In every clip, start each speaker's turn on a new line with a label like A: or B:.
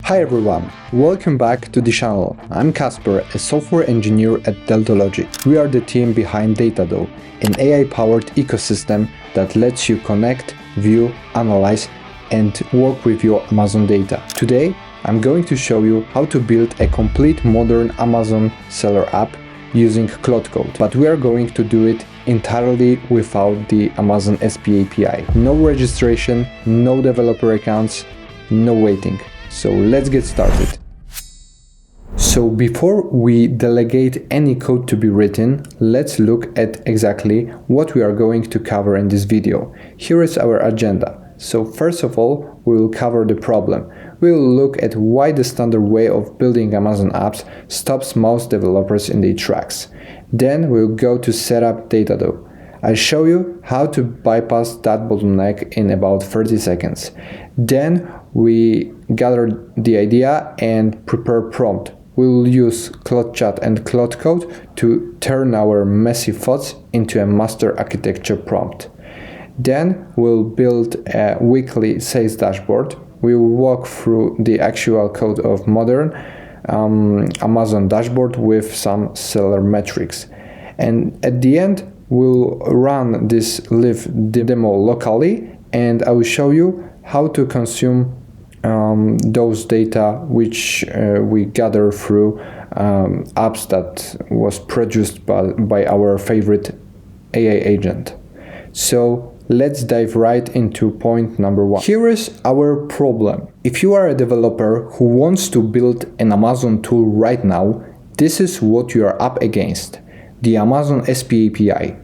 A: Hi everyone, welcome back to the channel. I'm Kacper, a software engineer at DataDoe. We are the team behind DataDoe, an AI-powered ecosystem that lets you connect, view, analyze, and work with your Amazon data. Today, I'm going to show you how to build a complete modern Amazon seller app using Claude Code, but we are going to do it entirely without the Amazon SP API. No registration, no developer accounts, no waiting. So let's get started. So before we delegate any code to be written, let's look at exactly what we are going to cover in this video. Here is our agenda. So first of all, we will cover the problem. We will look at why the standard way of building Amazon apps stops most developers in their tracks. Then we'll go to set up DataDoe. I'll show you how to bypass that bottleneck in about 30 seconds. Then we gather the idea and prepare prompt. We'll use Claude Chat and Claude Code to turn our messy thoughts into a master architecture prompt. Then we'll build a weekly sales dashboard. We'll walk through the actual code of modern Amazon dashboard with some seller metrics. And at the end, we'll run this live demo locally, and I will show you how to consume those data which we gather through apps that was produced by our favorite AI agent. So let's dive right into point number one. Here is our problem. If you are a developer who wants to build an Amazon tool right now, this is what you are up against: the Amazon SP API.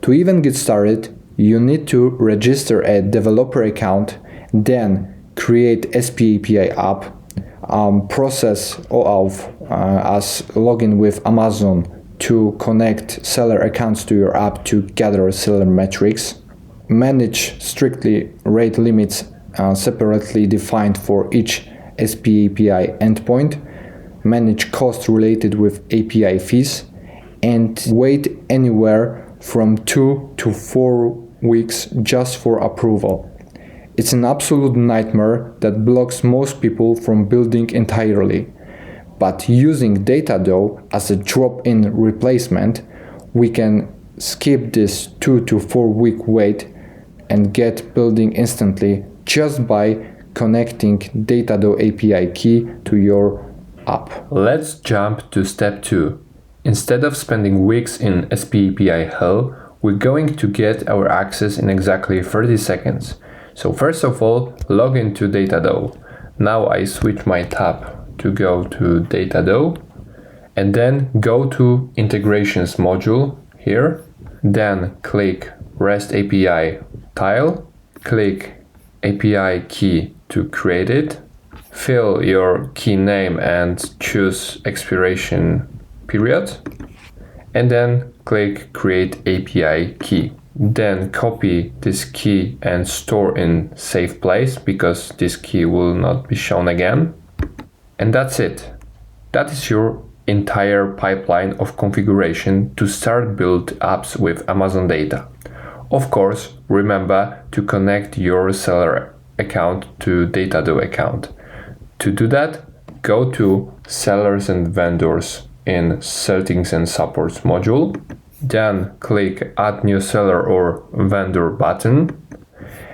A: To even get started, you need to register a developer account, then create SP API app, process OAuth as login with Amazon to connect seller accounts to your app to gather seller metrics, manage strictly rate limits separately defined for each SP API endpoint, manage costs related with API fees, and wait anywhere from 2 to 4 weeks just for approval. It's an absolute nightmare that blocks most people from building entirely. But using DataDoe as a drop-in replacement, we can skip this 2 to 4 week wait and get building instantly just by connecting DataDoe API key to your app.
B: Let's jump to step 2. Instead of spending weeks in SP API hell, we're going to get our access in exactly 30 seconds. So first of all, log into DataDoe. Now I switch my tab to go to DataDoe, and then go to integrations module here. Then click REST API tile, click API key to create it, fill your key name and choose expiration period, and then click create API key. Then copy this key and store in safe place, because this key will not be shown again. And that's it. That is your entire pipeline of configuration to start build apps with Amazon data. Of course, remember to connect your seller account to DataDoe account. To do that, go to sellers and vendors in settings and supports module. Then click add new seller or vendor button,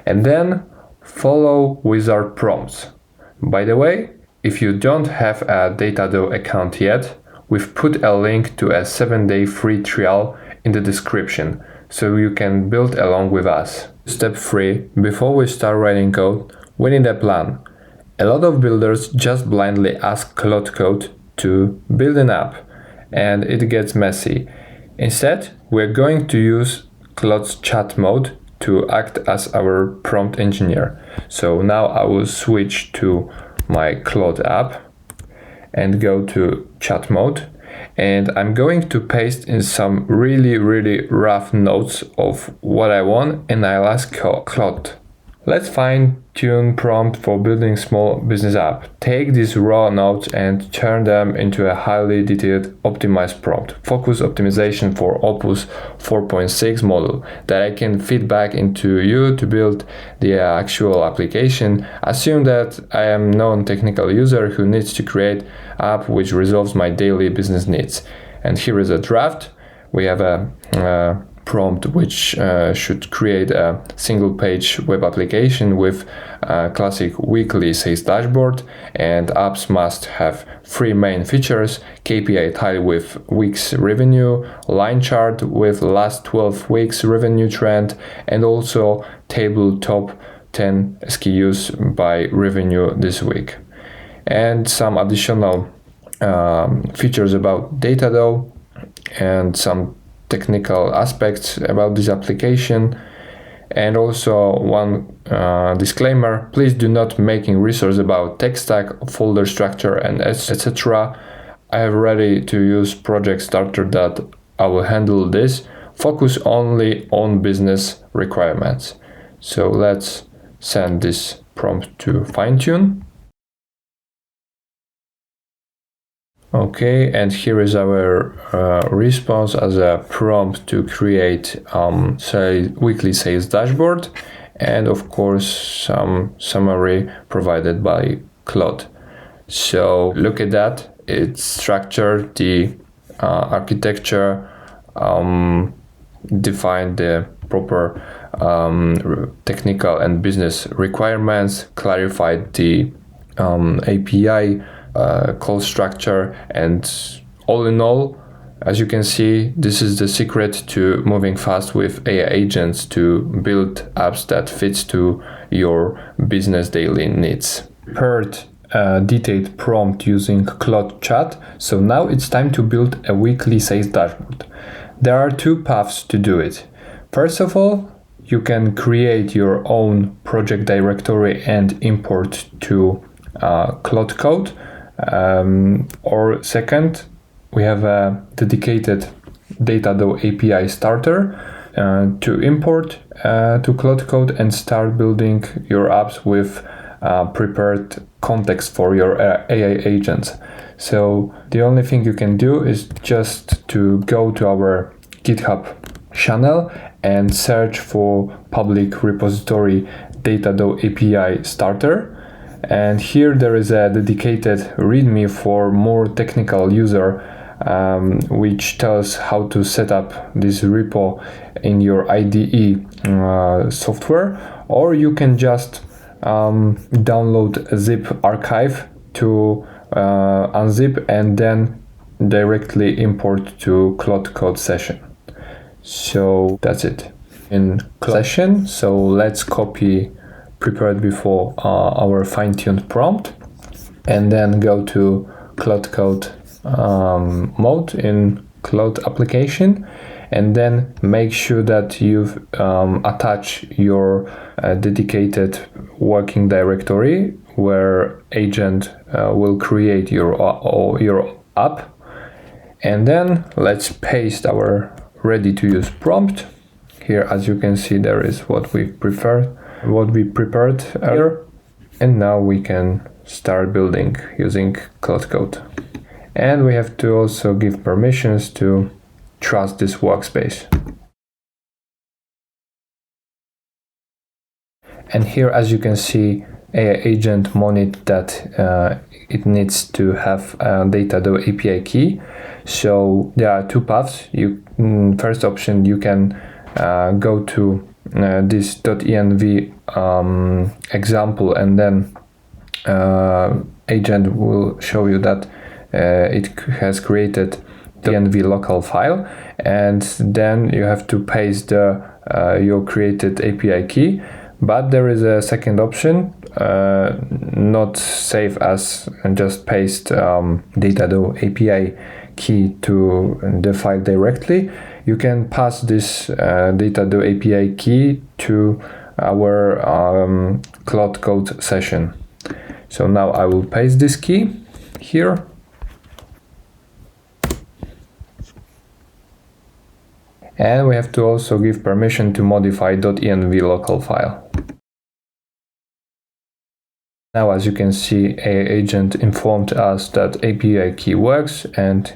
B: and then follow wizard prompts. By the way, if you don't have a DataDoe account yet, we've put a link to a 7-day free trial in the description, so you can build along with us. Step 3. Before we start writing code, we need a plan. A lot of builders just blindly ask Claude Code to build an app, and it gets messy. Instead, we're going to use Claude Chat mode to act as our prompt engineer. So now I will switch to my Claude app and go to chat mode, and I'm going to paste in some really rough notes of what I want, and I'll ask Claude, Let's fine-tune prompt for building small business app. Take these raw nodes and turn them into a highly detailed optimized prompt. Focus optimization for Opus 4.6 model that I can feed back into you to build the actual application. Assume that I am non-technical user who needs to create app which resolves my daily business needs. And here is a draft. We have a prompt which should create a single page web application with a classic weekly sales dashboard, and apps must have 3 main features: KPI tile with week's revenue, line chart with last 12 weeks revenue trend, and also table top 10 SKUs by revenue this week. And some additional features about DataDoe and some technical aspects about this application. And also one disclaimer: please do not making research about tech stack, folder structure, and etc. I have ready to use project starter that I will handle this. Focus only on business requirements. So let's send this prompt to fine-tune. Okay, and here is our response as a prompt to create weekly sales dashboard, and of course some summary provided by Claude. So look at that, it's structured, the architecture, defined the proper technical and business requirements, clarified the API call structure, and all in all, as you can see, this is the secret to moving fast with AI agents to build apps that fits to your business daily needs. Prepared a detailed prompt using Claude Chat, so now it's time to build a weekly sales dashboard. There are 2 paths to do it. First of all, you can create your own project directory and import to Claude Code. Or second, we have a dedicated DataDoe API starter to import to Claude Code and start building your apps with prepared context for your AI agents. So the only thing you can do is just to go to our GitHub channel and search for public repository DataDoe API starter. And here there is a dedicated README for more technical user, which tells how to set up this repo in your IDE software, or you can just download a zip archive to unzip and then directly import to Claude Code session. So that's it in session. So let's copy prepared before our fine-tuned prompt, and then go to Claude Code mode in Claude application, and then make sure that you've attach your dedicated working directory where agent will create your app. And then let's paste our ready to use prompt. Here, as you can see, there is what we prepared earlier, and now we can start building using Claude Code. And we have to also give permissions to trust this workspace. And here, as you can see, AI agent monitored that it needs to have a DataDoe API key. So there are 2 paths. First option, you can go to this .env example, and then agent will show you that it has created the env local file, and then you have to paste your created API key. But there is a second option, not save as and just paste DataDoe API key to the file directly. You can pass this DataDoe API key to our Claude Code session. So now I will paste this key here. And we have to also give permission to modify .env local file. Now, as you can see, AI agent informed us that API key works and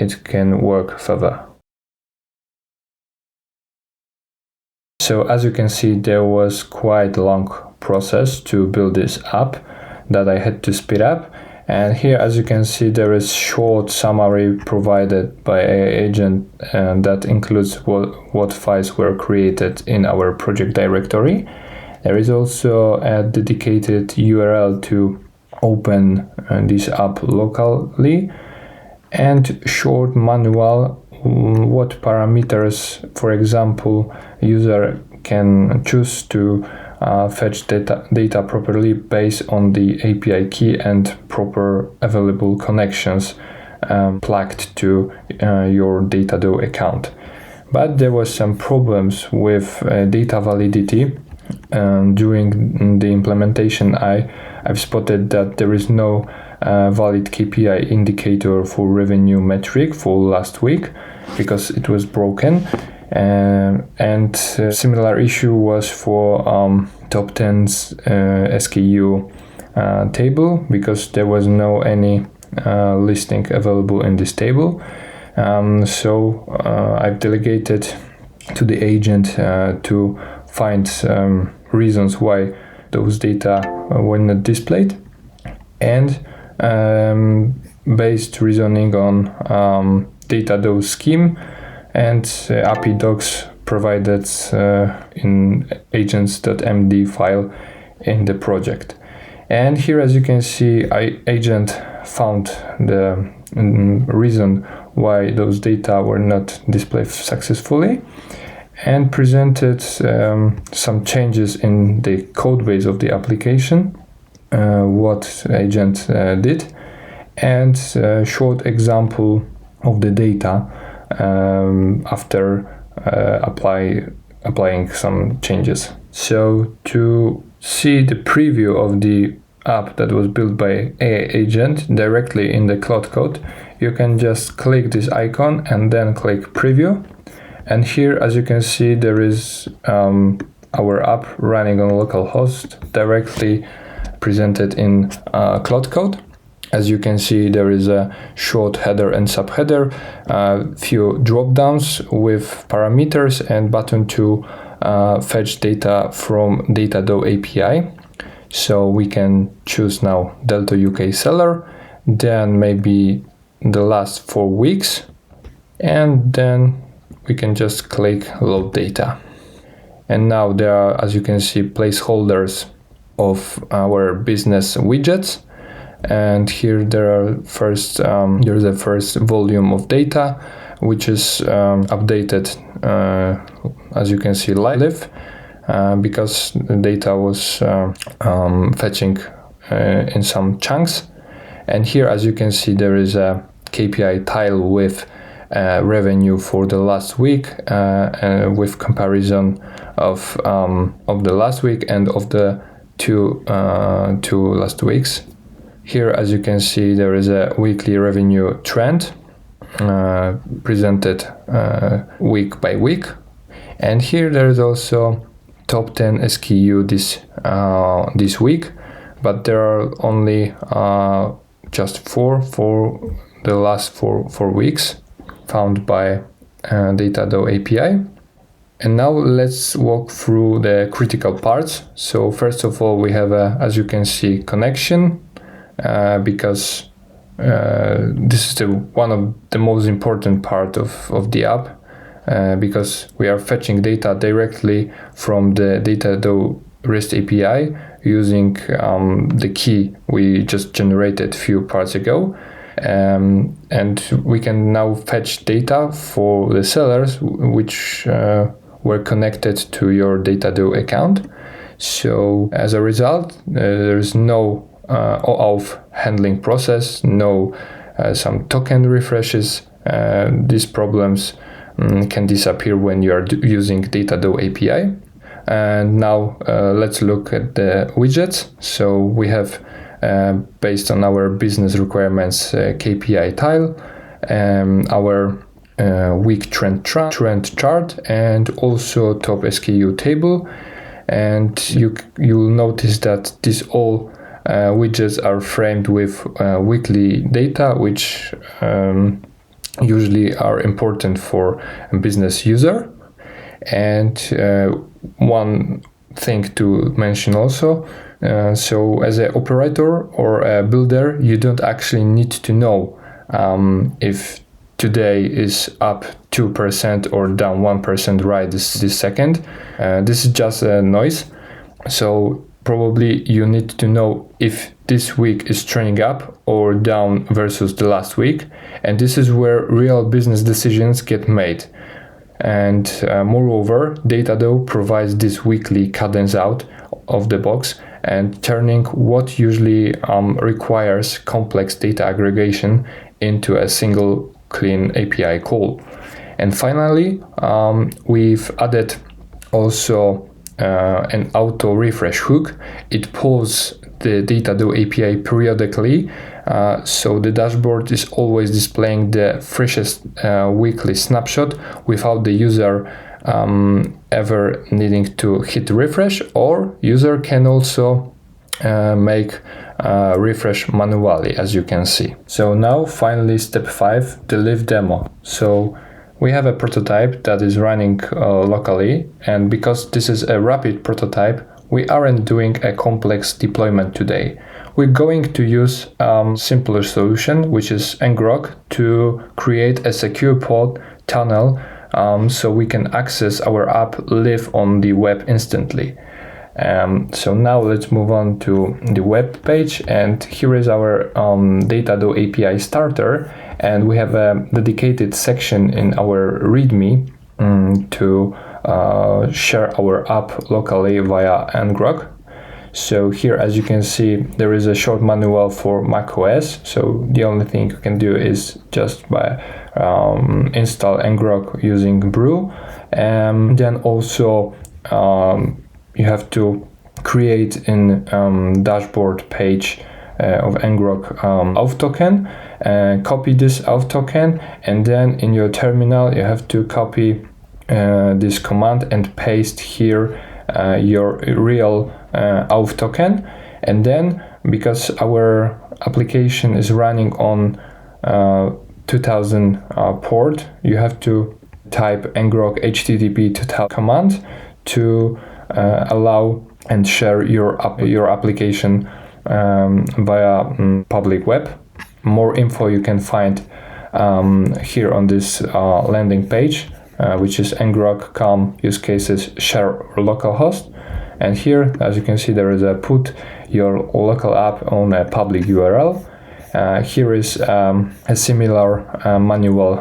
B: it can work further. So as you can see, there was quite a long process to build this app that I had to speed up. And here, as you can see, there is short summary provided by AI agent that includes what files were created in our project directory. There is also a dedicated URL to open this app locally, and short manual what parameters, for example, user can choose to fetch data properly based on the API key and proper available connections plugged to your DataDoe account. But there was some problems with data validity. During the implementation, I've spotted that there is no valid KPI indicator for revenue metric for last week because it was broken. And similar issue was for top 10 SKU table, because there was no any listing available in this table. So I've delegated to the agent to find reasons why those data were not displayed, and based reasoning on DataDoe scheme and API docs provided in agents.md file in the project. And here, as you can see, agent found the reason why those data were not displayed successfully, and presented some changes in the code base of the application, what agent did, and a short example of the data after applying some changes. So to see the preview of the app that was built by AI agent directly in the Claude Code, you can just click this icon and then click preview. And here, as you can see, there is our app running on localhost directly presented in Claude Code. As you can see, there is a short header and subheader, few drop downs with parameters, and button to fetch data from DataDoe API. So we can choose now Delta UK seller, then maybe the last 4 weeks, and then we can just click load data. And now there are, as you can see, placeholders of our business widgets. And here there's a first volume of data, which is updated, as you can see, live, because the data was fetching in some chunks. And here, as you can see, there is a KPI tile with revenue for the last week, with comparison of the last week and of the two last weeks. Here, as you can see, there is a weekly revenue trend presented week by week. And here there is also top 10 SKU this week, but there are only just 4 for the last four weeks found by DataDoe API. And now let's walk through the critical parts. So first of all, we have as you can see, connection. Because this is one of the most important part of the app, because we are fetching data directly from the DataDoe REST API using the key we just generated a few parts ago, and we can now fetch data for the sellers which were connected to your DataDoe account. So as a result, there is no OAuth handling process, no some token refreshes. These problems can disappear when you are using DataDoe API. And now let's look at the widgets. So we have, based on our business requirements, KPI tile, our week trend chart, and also top SKU table. And you'll notice that this all widgets are framed with weekly data, which usually are important for a business user. And one thing to mention also, so as an operator or a builder, you don't actually need to know if today is up 2% or down 1% right this second. This is just a noise. So probably you need to know if this week is trending up or down versus the last week. And this is where real business decisions get made. And moreover, DataDoe provides this weekly cadence out of the box and turning what usually requires complex data aggregation into a single clean API call. And finally, we've added also an auto refresh hook. It pulls the DataDoe API periodically, so the dashboard is always displaying the freshest weekly snapshot without the user ever needing to hit refresh, or user can also make refresh manually, as you can see. So now finally step 5, the live demo. So we have a prototype that is running locally, and because this is a rapid prototype, we aren't doing a complex deployment today. We're going to use simpler solution, which is ngrok, to create a secure pod tunnel so we can access our app live on the web instantly. So now let's move on to the web page, and here is our DataDoe API starter, and we have a dedicated section in our README to share our app locally via ngrok. So here, as you can see, there is a short manual for macOS. So the only thing you can do is just by install ngrok using brew, and then also you have to create in dashboard page of ngrok auth token, copy this auth token, and then in your terminal you have to copy this command and paste here your real auth token. And then, because our application is running on 2000 port, you have to type ngrok http 2000 command to allow and share your application via public web. More info you can find here on this landing page, which is ngrok.com use cases share localhost. And here, as you can see, there is a put your local app on a public URL. Here is a similar manual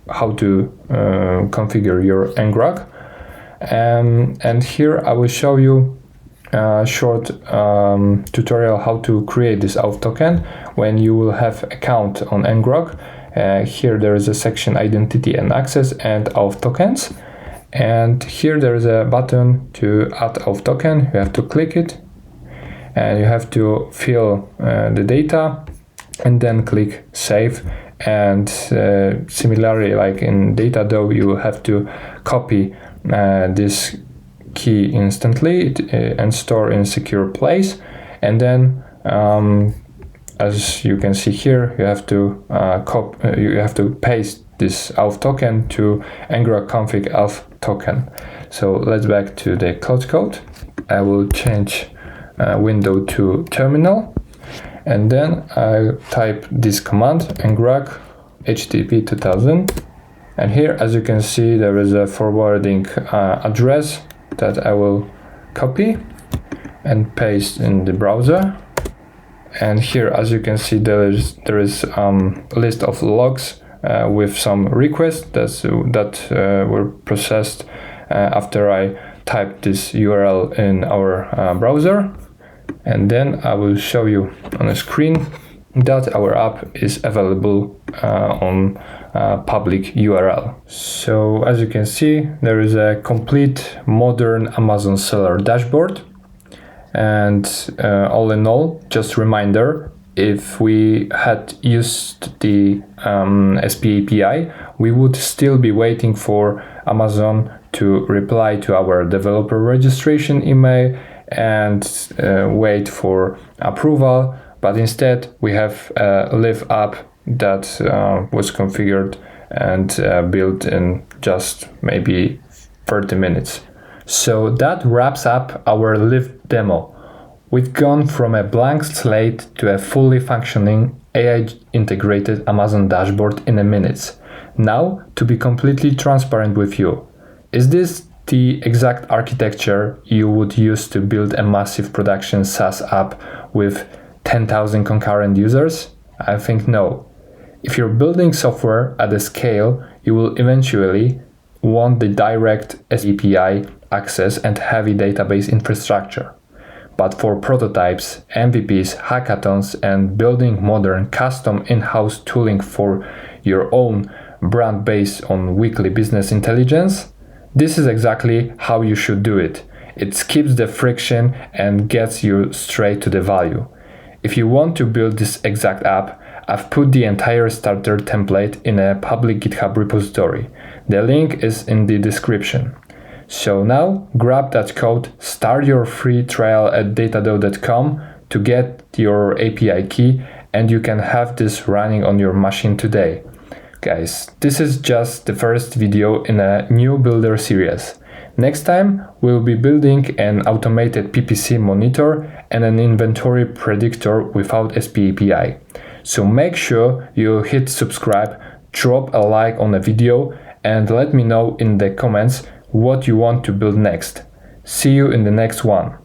B: how to configure your ngrok. And here I will show you a short tutorial how to create this auth token when you will have account on ngrok. Here there is a section identity and access and auth tokens, and here there is a button to add auth token. You have to click it and you have to fill the data and then click save. And similarly, like in DataDoe, you will have to copy this key instantly and store in a secure place, and then as you can see here, you have to paste this auth token to ngrok config auth token. So let's back to the Claude Code. I will change window to terminal, and then I type this command ngrok http 2000, and here, as you can see, there is a forwarding address that I will copy and paste in the browser. And here, as you can see, there is a list of logs with some requests that were processed after I typed this URL in our browser. And then I will show you on a screen that our app is available on public URL. So as you can see, there is a complete modern Amazon seller dashboard. And all in all, just reminder, if we had used the SP API, we would still be waiting for Amazon to reply to our developer registration email and wait for approval, but instead we have a live app that was configured and built in just maybe 30 minutes. So that wraps up our live demo. We've gone from a blank slate to a fully functioning AI integrated Amazon dashboard in a minute. Now, to be completely transparent with you, is this the exact architecture you would use to build a massive production SaaS app with 10,000 concurrent users? I think no. If you're building software at a scale, you will eventually want the direct API access and heavy database infrastructure. But for prototypes, MVPs, hackathons, and building modern custom in-house tooling for your own brand based on weekly business intelligence, this is exactly how you should do it. It skips the friction and gets you straight to the value. If you want to build this exact app, I've put the entire starter template in a public GitHub repository. The link is in the description. So now grab that code, start your free trial at datadoe.com to get your API key, and you can have this running on your machine today. Guys, this is just the first video in a new builder series. Next time, we'll be building an automated PPC monitor and an inventory predictor without SPAPI. So make sure you hit subscribe, drop a like on the video, and let me know in the comments what you want to build next. See you in the next one.